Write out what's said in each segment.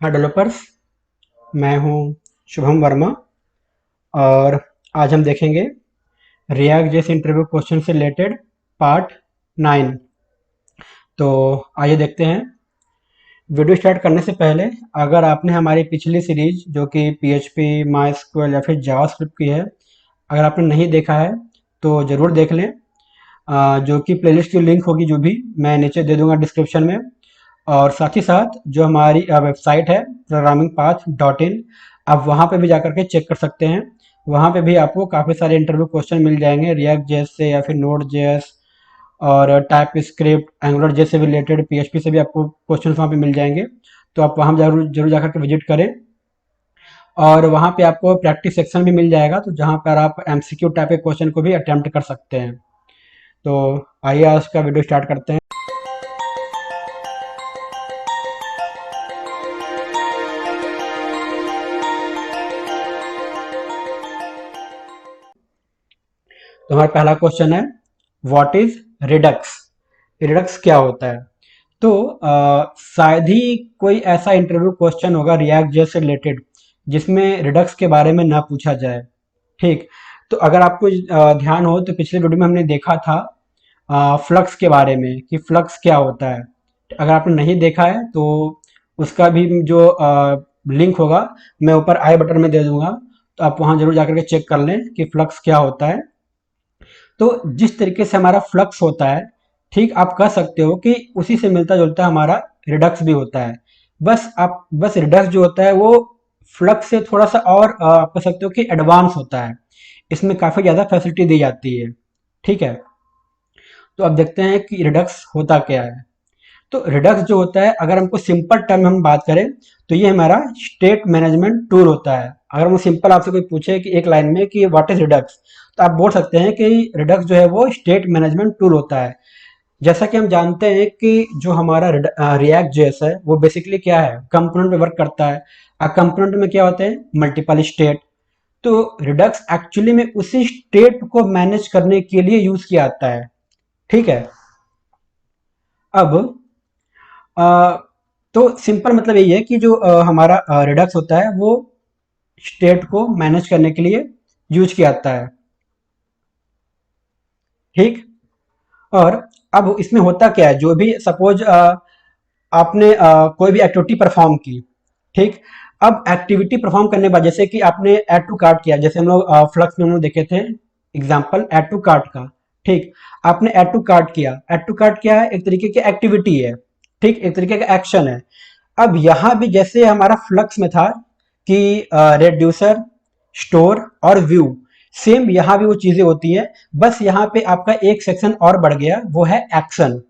हाय developers. मैं हूं शुभम वर्मा और आज हम देखेंगे रिएक्ट जेएस इंटरव्यू क्वेश्चन से रिलेटेड पार्ट 9। तो आइए देखते हैं। वीडियो स्टार्ट करने से पहले अगर आपने हमारी पिछली सीरीज जो कि पीएचपी माइस्क्वेल या फिर जावास्क्रिप्ट की है, अगर आपने नहीं देखा है तो ज़रूर देख लें। जो कि प्लेलिस्ट की लिंक होगी जो भी मैं नीचे दे दूंगा डिस्क्रिप्शन में। और साथ ही साथ जो हमारी वेबसाइट है programmingpath.in, आप वहाँ पे भी जाकर के चेक कर सकते हैं। वहाँ पे भी आपको काफ़ी सारे इंटरव्यू क्वेश्चन मिल जाएंगे रिएक्ट जेएस से या फिर नोड जेएस और टाइप स्क्रिप्ट एंगुलर जेएस से भी रिलेटेड, पीएचपी से भी आपको क्वेश्चन वहाँ पे मिल जाएंगे। तो आप वहाँ जरूर जरूर जाकर के विजिट करें। और वहाँ पे आपको प्रैक्टिस सेक्शन भी मिल जाएगा, तो जहाँ पर आप एमसीक्यू टाइप के क्वेश्चन को भी अटेम्प्ट कर सकते हैं। तो आइए आज का वीडियो स्टार्ट करते हैं। तो हमारा पहला क्वेश्चन है, व्हाट इज रिडक्स। रिडक्स क्या होता है? तो शायद ही कोई ऐसा इंटरव्यू क्वेश्चन होगा रिएक्ट जेएस से रिलेटेड जिसमें रिडक्स के बारे में ना पूछा जाए। ठीक। तो अगर आपको ध्यान हो तो पिछले वीडियो में हमने देखा था फ्लक्स के बारे में कि फ्लक्स क्या होता है। अगर आपने नहीं देखा है तो उसका भी जो लिंक होगा मैं ऊपर आई बटन में दे दूंगा, तो आप वहां जरूर जाकर के चेक कर लें कि फ्लक्स क्या होता है। तो जिस तरीके से हमारा फ्लक्स होता है, ठीक आप कह सकते हो कि उसी से मिलता जुलता हमारा रिडक्स भी होता है। बस रिडक्स जो होता है वो फ्लक्स से थोड़ा सा और आप कह सकते हो कि एडवांस होता है। इसमें काफ़ी ज़्यादा फैसिलिटी दी जाती है। ठीक है। तो अब देखते हैं कि रिडक्स होता क्या है। तो रिडक्स जो होता है, अगर हमको सिंपल टर्म में हम बात करें तो ये हमारा स्टेट मैनेजमेंट टूल होता है। अगर वो सिंपल आपसे कोई पूछे कि एक लाइन में कि व्हाट इज रिडक्स, तो आप बोल सकते हैं कि रिडक्स जो है वो स्टेट मैनेजमेंट टूल होता है। जैसा कि हम जानते हैं कि जो हमारा रिएक्ट जेएस है वो बेसिकली क्या है, कंपोनेंट पे वर्क करता है। कंपोनेंट में क्या होते हैं, मल्टीपल स्टेट। तो रिडक्स एक्चुअली में उसी स्टेट को मैनेज करने के लिए यूज किया जाता है। ठीक है। अब अ, तो सिंपल मतलब यही है कि जो हमारा रिडक्स होता है वो स्टेट को मैनेज करने के लिए यूज किया जाता है। ठीक। और अब इसमें होता क्या है, जो भी सपोज आपने कोई भी एक्टिविटी परफॉर्म की। ठीक। अब एक्टिविटी परफॉर्म करने के बाद जैसे कि आपने ऐड टू कार्ट किया, जैसे हम लोग फ्लक्स में हम लोग देखे थे एग्जांपल ऐड टू कार्ट का। ठीक। आपने ऐड टू कार्ट किया, ऐड टू कार्ट क्या है, एक तरीके की एक्टिविटी है। ठीक, एक तरीके का एक्शन है। अब यहां भी जैसे हमारा फ्लक्स में था कि रेड्यूसर, स्टोर और व्यू, सेम यहां भी वो चीजें होती है। बस यहाँ पे आपका एक सेक्शन और बढ़ गया, वो है एक्शन।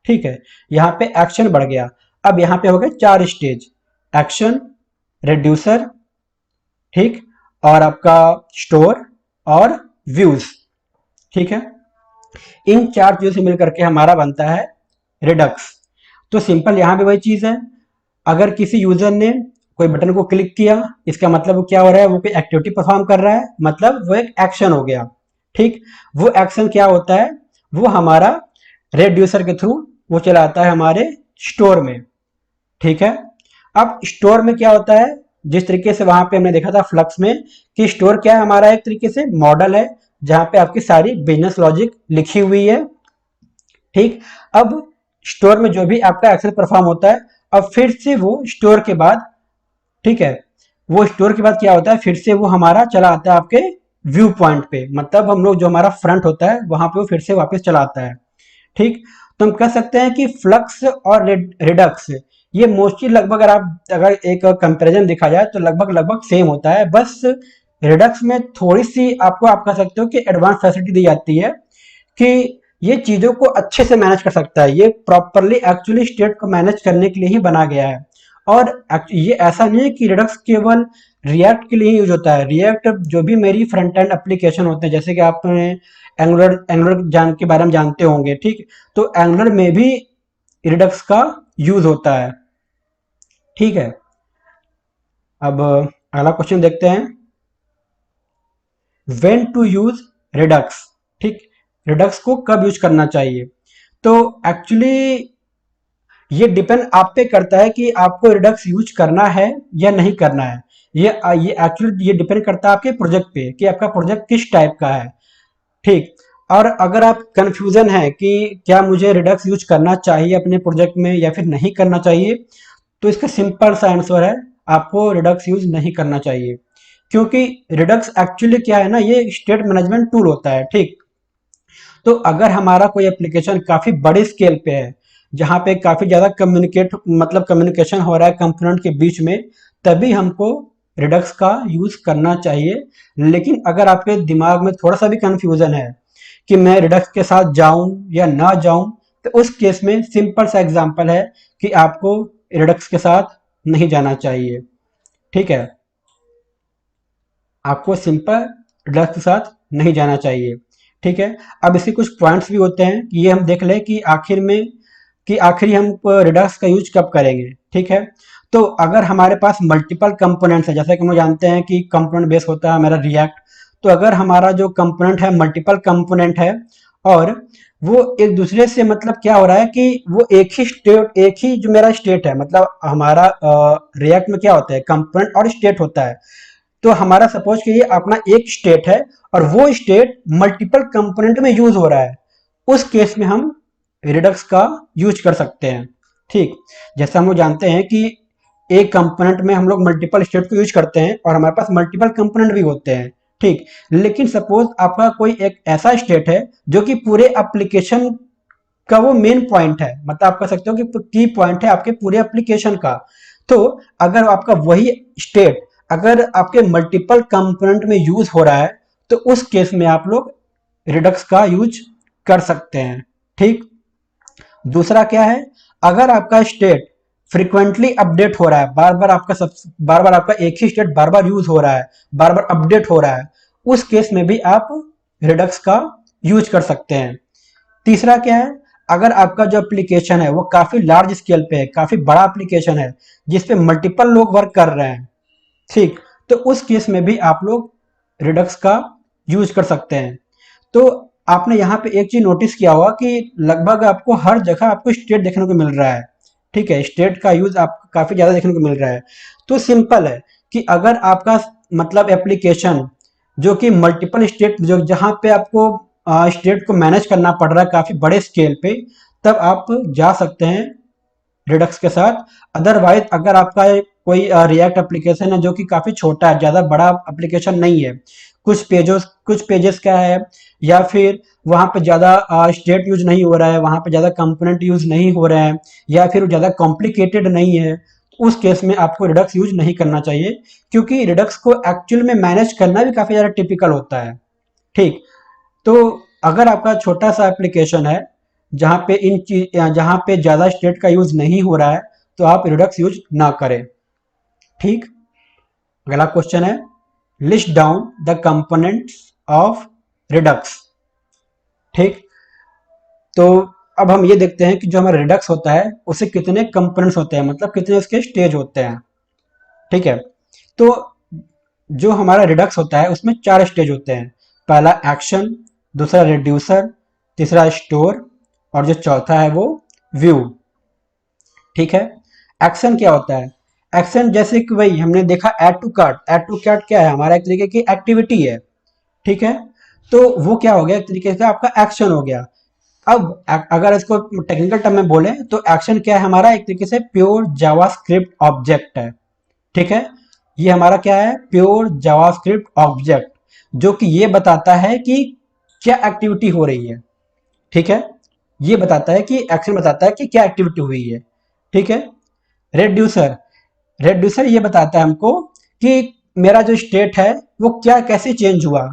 ठीक है। यहाँ पे एक्शन बढ़ गया। अब यहाँ पे हो गए 4 स्टेज, एक्शन, रेड्यूसर, ठीक, और आपका स्टोर और व्यूज। ठीक है। इन 4 चीजों से मिलकर के हमारा बनता है रिडक्स। तो सिंपल यहां भी वही चीज है। अगर किसी यूजर ने कोई बटन को क्लिक किया, इसका मतलब वो क्या हो रहा है, वो कोई एक्टिविटी परफॉर्म कर रहा है, मतलब वो एक एक्शन हो गया। ठीक। वो एक्शन क्या होता है, वो हमारा रेड्यूसर के थ्रू वो चला आता है हमारे स्टोर में। ठीक है। अब स्टोर में क्या होता है, जिस तरीके से वहां पे हमने देखा था फ्लक्स में कि स्टोर क्या है, हमारा एक तरीके से मॉडल है जहां पे आपकी सारी बिजनेस लॉजिक लिखी हुई है। ठीक। अब स्टोर में जो भी आपका एक्शन परफॉर्म होता है, अब फिर से वो स्टोर के बाद, ठीक है, वो स्टोर के बाद क्या होता है, फिर से वो हमारा चला आता है आपके व्यू पॉइंट पे, मतलब हम लोग जो हमारा फ्रंट होता है वहां पे वो फिर से वापस चला आता है। ठीक। तो हम कह सकते हैं कि फ्लक्स और रिडक्स ये मोस्टली लगभग, अगर एक कंपैरिजन देखा जाए तो लगभग लगभग सेम होता है। बस रिडक्स में थोड़ी सी आपको, आप कह सकते हो कि एडवांस फैसिलिटी दी जाती है कि ये चीजों को अच्छे से मैनेज कर सकता है। ये प्रॉपरली एक्चुअली स्टेट को मैनेज करने के लिए ही बना गया है। और ये ऐसा नहीं है कि रिडक्स केवल रिएक्ट के लिए यूज होता है। रिएक्ट जो भी मेरी फ्रंट एंड एप्लीकेशन होते हैं, जैसे कि आपने एंगुलर एंगुलर जान के बारे में जानते होंगे। ठीक। तो एंगुलर में भी रिडक्स का यूज होता है। ठीक है। अब अगला क्वेश्चन देखते हैं, व्हेन टू यूज रिडक्स। ठीक। रिडक्स को कब यूज करना चाहिए? तो एक्चुअली ये डिपेंड आप पे करता है कि आपको रिडक्स यूज करना है या नहीं करना है। ये एक्चुअली ये डिपेंड करता है आपके प्रोजेक्ट पे कि आपका प्रोजेक्ट किस टाइप का है। ठीक। और अगर आप कंफ्यूजन है कि क्या मुझे रिडक्स यूज करना चाहिए अपने प्रोजेक्ट में या फिर नहीं करना चाहिए, तो इसका सिंपल सा आंसर है, आपको रिडक्स यूज नहीं करना चाहिए। क्योंकि रिडक्स एक्चुअली क्या है ना, ये स्टेट मैनेजमेंट टूल होता है। ठीक। तो अगर हमारा कोई एप्लीकेशन काफी बड़े स्केल पे है, जहां पे काफी ज्यादा कम्युनिकेशन हो रहा है कंपोनेंट के बीच में, तभी हमको रिडक्स का यूज करना चाहिए। लेकिन अगर आपके दिमाग में थोड़ा सा भी कंफ्यूजन है कि मैं रिडक्स के साथ जाऊं या ना जाऊं, तो उस केस में सिंपल सा एग्जांपल है कि आपको रिडक्स के साथ नहीं जाना चाहिए। ठीक है, आपको सिंपल रिडक्स के साथ नहीं जाना चाहिए। ठीक है। अब इसके कुछ पॉइंट्स भी होते हैं, ये हम देख लें कि आखिर हम रिडक्स का यूज कब करेंगे। ठीक है। तो अगर हमारे पास मल्टीपल कंपोनेंट्स है, जैसे कि हम लोग जानते हैं कि कंपोनेंट बेस होता है हमारा रिएक्ट। तो अगर हमारा जो कंपोनेंट है मल्टीपल कंपोनेंट है, और वो एक दूसरे से क्या हो रहा है कि वो एक ही जो मेरा स्टेट है, हमारा रिएक्ट में क्या होता है, कंपोनेंट और स्टेट होता है। तो हमारा सपोज कि ये अपना एक स्टेट है और वो स्टेट मल्टीपल कंपोनेंट में यूज हो रहा है, उस केस में हम रिडक्स का यूज कर सकते हैं। ठीक। जैसे हम लोग जानते हैं कि एक कंपोनेंट में हम लोग मल्टीपल स्टेट को यूज करते हैं और हमारे पास मल्टीपल कंपोनेंट भी होते हैं। ठीक। लेकिन सपोज आपका कोई एक ऐसा स्टेट है जो कि पूरे एप्लीकेशन का वो मेन पॉइंट है, आप कह सकते हो कि की पॉइंट है आपके पूरे एप्लीकेशन का। तो अगर आपका वही स्टेट अगर आपके मल्टीपल कंपोनेंट में यूज हो रहा है, तो उस केस में आप लोग रिडक्स का यूज कर सकते हैं। ठीक। दूसरा क्या है, अगर आपका स्टेट फ्रीक्वेंटली अपडेट हो रहा है, बार बार आपका एक ही स्टेट बार बार यूज हो रहा है, बार बार अपडेट हो रहा है, उस केस में भी आप रिडक्स का यूज कर सकते हैं। तीसरा क्या है, अगर आपका जो एप्लीकेशन है वो काफी लार्ज स्केल पे है, काफी बड़ा एप्लीकेशन है जिसपे मल्टीपल लोग वर्क कर रहे हैं। ठीक। तो उस केस में भी आप लोग रिडक्स का यूज कर सकते हैं। तो आपने यहाँ पे एक चीज नोटिस किया होगा कि लगभग आपको हर जगह आपको स्टेट देखने को मिल रहा है। ठीक है, स्टेट का यूज आपको काफी ज्यादा देखने को मिल रहा है। तो सिंपल है कि अगर आपका एप्लीकेशन जो कि मल्टीपल स्टेट, जो जहाँ पे आपको स्टेट को मैनेज करना पड़ रहा है काफी बड़े स्केल पे, तब आप जा सकते हैं रिडक्स के साथ। अदरवाइज अगर आपका कोई रिएक्ट एप्लीकेशन है जो कि काफी छोटा है, ज्यादा बड़ा एप्लीकेशन नहीं है, कुछ पेजेस क्या है, या फिर वहां पे ज्यादा स्टेट यूज नहीं हो रहा है, वहां पे ज्यादा कंपोनेंट यूज नहीं हो रहा है, या फिर ज्यादा कॉम्प्लिकेटेड नहीं है, उस केस में आपको रिडक्स यूज नहीं करना चाहिए। क्योंकि रिडक्स को एक्चुअल में मैनेज करना भी काफी ज्यादा टिपिकल होता है। ठीक। तो अगर आपका छोटा सा एप्लीकेशन है जहाँ पे ज़्यादा स्टेट का यूज़ नहीं हो रहा है, तो आप रिडक्स यूज ना करें। ठीक। अगला क्वेश्चन है, list down the components of Redux. ठीक। तो अब हम ये देखते हैं कि जो हमारा रिडक्स होता है उसे कितने कंपोनेंट्स होते हैं, कितने उसके स्टेज होते हैं। ठीक है। तो जो हमारा रिडक्स होता है उसमें 4 स्टेज होते हैं। पहला एक्शन, दूसरा रिड्यूसर, तीसरा स्टोर, और जो चौथा है वो व्यू। ठीक है। एक्शन क्या होता है, एक्शन जैसे कि वही हमने देखा ऐड टू कार्ट क्या है, हमारा एक तरीके की एक्टिविटी है। ठीक है। तो वो क्या हो गया, एक तरीके से आपका एक्शन हो गया। अब अगर इसको टेक्निकल टर्म में बोले तो एक्शन क्या है, हमारा एक तरीके से प्योर जावास्क्रिप्ट ऑब्जेक्ट है। ठीक है। ये हमारा क्या है, प्योर जावास्क्रिप्ट ऑब्जेक्ट, जो कि ये बताता है कि क्या एक्टिविटी हो रही है। ठीक है। ये बताता है कि एक्शन बताता है कि क्या एक्टिविटी हुई है। ठीक है। रेड्यूसर, रेड्यूसर ये बताता है हमको कि मेरा जो स्टेट है वो क्या कैसे चेंज हुआ।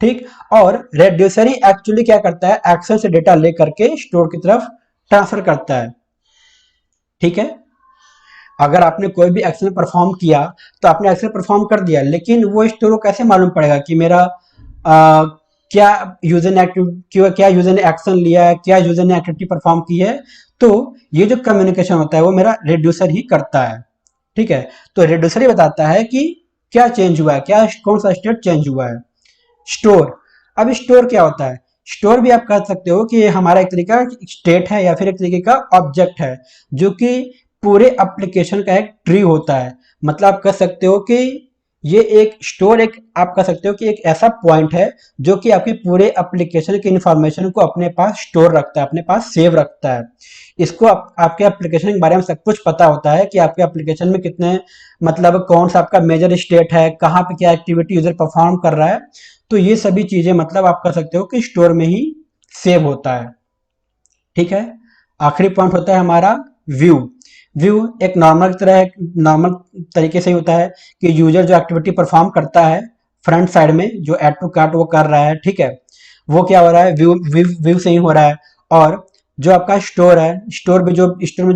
ठीक। और रेड्यूसर ही एक्चुअली क्या करता है, एक्शन से डेटा लेकर के स्टोर की तरफ ट्रांसफर करता है। ठीक है। अगर आपने कोई भी एक्शन परफॉर्म किया, तो आपने एक्शन परफॉर्म कर दिया, लेकिन वो स्टोर को कैसे मालूम पड़ेगा कि मेरा आ, क्या क्या यूजर ने एक्शन लिया है, क्या यूजर ने एक्टिविटी परफॉर्म की है। तो ये जो कम्युनिकेशन होता है वो मेरा रिड्यूसर ही करता है। ठीक है। तो रिड्यूसर ही बताता है कि क्या चेंज हुआ है, क्या कौन सा स्टेट चेंज हुआ है। स्टोर, अब स्टोर क्या होता है, स्टोर भी आप कह सकते हो कि ये हमारा एक तरीका स्टेट है या फिर एक तरीके का ऑब्जेक्ट है, जो कि पूरे एप्लीकेशन का एक ट्री होता है। मतलब आप कह सकते हो कि ये एक स्टोर, एक आप कह सकते हो कि एक ऐसा पॉइंट है जो कि आपके पूरे एप्लीकेशन की इंफॉर्मेशन को अपने पास स्टोर रखता है, अपने पास सेव रखता है। इसको आपके एप्लीकेशन के बारे में सब कुछ पता होता है कि आपके एप्लीकेशन में कितने, मतलब कौन सा आपका मेजर स्टेट है, कहाँ पे क्या एक्टिविटी यूजर परफॉर्म कर रहा है। तो ये सभी चीजें मतलब आप कह सकते हो कि स्टोर में ही सेव होता है। ठीक है। आखिरी पॉइंट होता है हमारा व्यू। व्यू एक नॉर्मल तरीके से ही होता है कि यूजर जो एक्टिविटी परफॉर्म करता है फ्रंट साइड में, जो ऐड टू कार्ट वो कर रहा है, ठीक है, वो क्या हो रहा है, व्यू से ही हो रहा है। और जो आपका स्टोर है, स्टोर में जो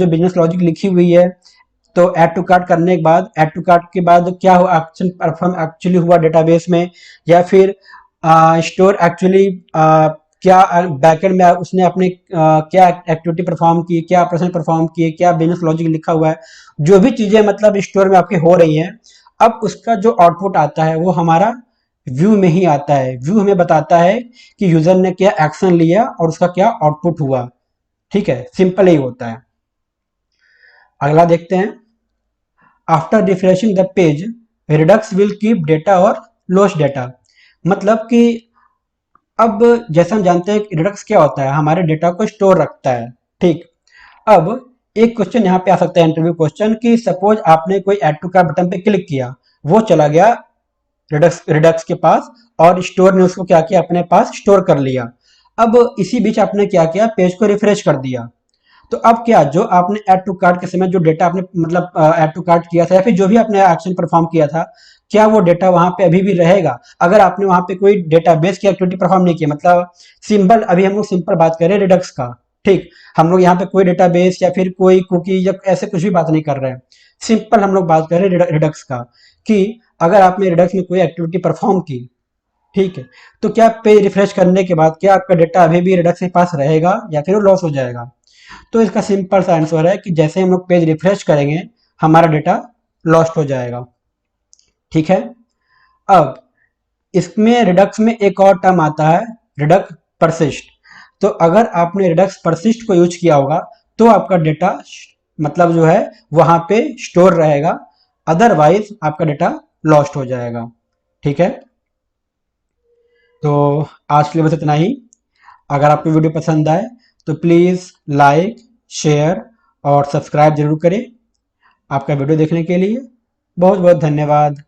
बिजनेस लॉजिक लिखी हुई है, तो ऐड टू कार्ट करने के बाद, ऐड टू कार्ट के बाद क्या हुआ, एक्शन परफॉर्म एक्चुअली हुआ डेटाबेस में, या फिर स्टोर एक्चुअली क्या बैकएंड में उसने अपने क्या एक्टिविटी परफॉर्म की, क्या ऑपरेशन परफॉर्म किए, क्या बिजनेस लॉजिक लिखा हुआ है, जो भी चीजें मतलब स्टोर में आपके हो रही हैं, अब उसका जो आउटपुट आता है वो हमारा व्यू में ही आता है। व्यू हमें बताता है कि यूजर ने क्या एक्शन लिया और उसका क्या आउटपुट हुआ। ठीक है, सिंपल ही होता है। अगला देखते हैं। After refreshing the page, Redux will keep data और लॉस डेटा। मतलब कि अब जैसा हम जानते हैं कि रिडक्स क्या होता है, हमारे डेटा को स्टोर रखता है। ठीक। अब एक क्वेश्चन यहाँ पे आ सकता है, इंटरव्यू क्वेश्चन, कि सपोज आपने कोई ऐड टू कार्ट बटन पे क्लिक किया, वो चला गया रिडक्स के पास, और स्टोर ने उसको क्या किया, अपने पास स्टोर कर लिया। अब इसी बीच आपने क्या किया, पेज को रिफ्रेश कर दिया। तो अब क्या, जो आपने ऐड टू कार्ट के समय जो डेटा आपने मतलब ऐड टू कार्ट किया था, या फिर जो भी आपने एक्शन परफॉर्म किया था, क्या वो डेटा वहां पे अभी भी रहेगा? अगर आपने वहां पे कोई डेटाबेस की एक्टिविटी परफॉर्म नहीं की, मतलब सिंपल, अभी हम लोग सिंपल बात करें रिडक्स का। ठीक। हम लोग यहाँ पे कोई डेटाबेस या फिर कोई कुकी या ऐसे कुछ भी बात नहीं कर रहे हैं। सिंपल हम लोग बात कर रहे हैं रिडक्स का, कि अगर आपने रिडक्स में कोई एक्टिविटी परफॉर्म की, ठीक है, तो क्या पेज रिफ्रेश करने के बाद क्या आपका डेटा अभी भी रिडक्स के पास रहेगा या फिर वो लॉस हो जाएगा? तो इसका सिंपल सा आंसर है कि जैसे हम लोग पेज रिफ्रेश करेंगे, हमारा डेटा लॉस्ट हो जाएगा। ठीक है। अब इसमें रिडक्स में एक और टर्म आता है, रिडक्स परसिस्ट। तो अगर आपने रिडक्स परसिस्ट को यूज किया होगा, तो आपका डेटा मतलब जो है वहां पे स्टोर रहेगा, अदरवाइज आपका डेटा लॉस्ट हो जाएगा। ठीक है। तो आज के लिए बस इतना ही। अगर आपको वीडियो पसंद आए तो प्लीज़ लाइक, शेयर और सब्सक्राइब जरूर करें। आपका वीडियो देखने के लिए बहुत बहुत धन्यवाद।